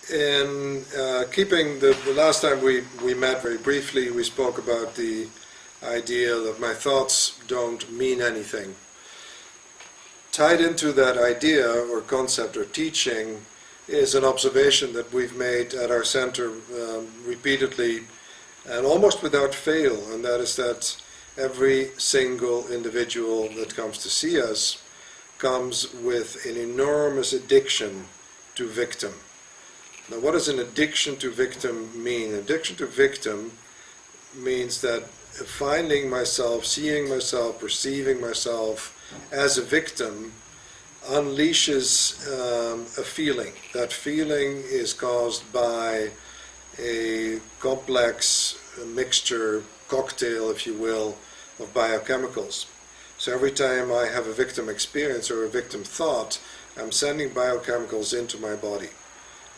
In keeping the last time we met very briefly, we spoke about the idea that my thoughts don't mean anything. Tied into that idea or concept or teaching is an observation that we've made at our center repeatedly and almost without fail, and that is that every single individual that comes to see us comes with an enormous addiction to victim. Now, what does an addiction to victim mean? Addiction to victim means that finding myself, seeing myself, perceiving myself as a victim unleashes a feeling. That feeling is caused by a complex mixture, cocktail, if you will, of biochemicals. So every time I have a victim experience or a victim thought, I'm sending biochemicals into my body.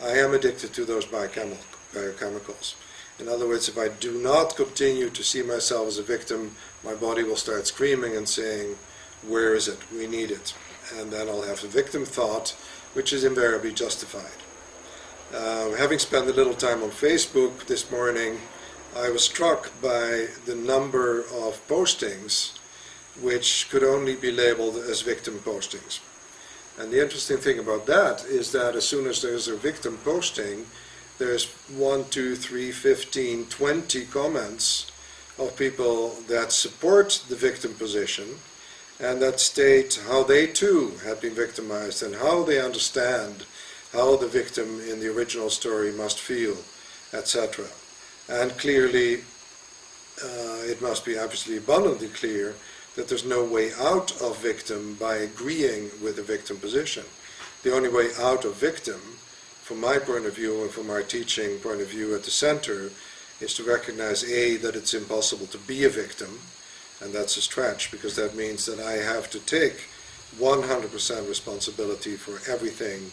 I am addicted to those biochemicals. In other words, if I do not continue to see myself as a victim, my body will start screaming and saying, where is it? We need it. And then I'll have a victim thought, which is invariably justified. Having spent a little time on Facebook this morning, I was struck by the number of postings which could only be labeled as victim postings. And the interesting thing about that is that as soon as there's a victim posting, there's 1, 2, 3, 15, 20 comments of people that support the victim position and that state how they too have been victimized and how they understand how the victim in the original story must feel, etc. And clearly, it must be absolutely abundantly clear that there's no way out of victim by agreeing with the victim position. The only way out of victim, from my point of view and from our teaching point of view at the center, is to recognize A, that it's impossible to be a victim, and that's a stretch because that means that I have to take 100% responsibility for everything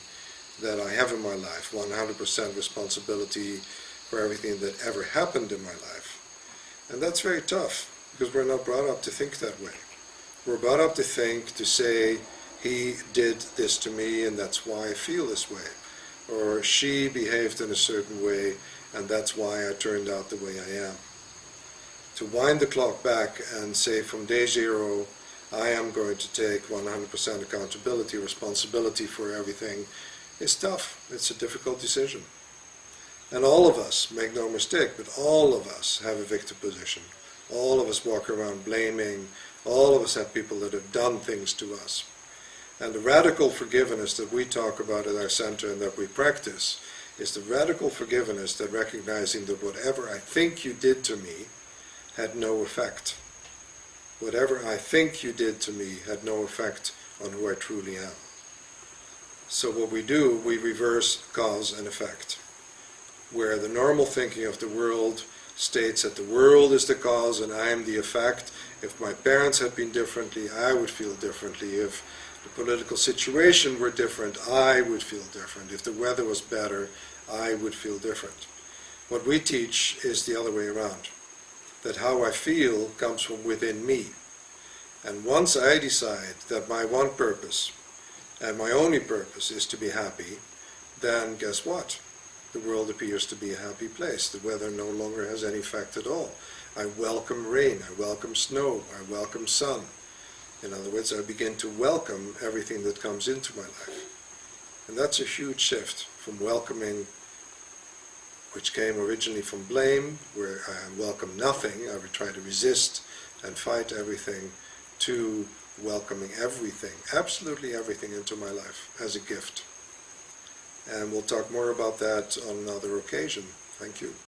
that I have in my life, 100% responsibility for everything that ever happened in my life. And that's very tough, because we're not brought up to think that way. We're brought up to think, to say, he did this to me and that's why I feel this way. Or she behaved in a certain way and that's why I turned out the way I am. To wind the clock back and say from day zero, I am going to take 100% accountability, responsibility for everything, is tough. It's a difficult decision. And all of us, make no mistake, but all of us have a victim position. All of us walk around blaming. All of us have people that have done things to us. And the radical forgiveness that we talk about at our center and that we practice is the radical forgiveness that recognizing that whatever I think you did to me had no effect. Whatever I think you did to me had no effect on who I truly am. So what we do, we reverse cause and effect. Where the normal thinking of the world states that the world is the cause and I am the effect. If my parents had been differently, I would feel differently. If the political situation were different, I would feel different. If the weather was better, I would feel different. What we teach is the other way around. That how I feel comes from within me. And once I decide that my one purpose and my only purpose is to be happy, then guess what? The world appears to be a happy place. The weather no longer has any effect at all. I welcome rain, I welcome snow, I welcome sun. In other words, I begin to welcome everything that comes into my life. And that's a huge shift from welcoming, which came originally from blame, where I welcome nothing, I would try to resist and fight everything, to welcoming everything, absolutely everything into my life as a gift. And we'll talk more about that on another occasion. Thank you.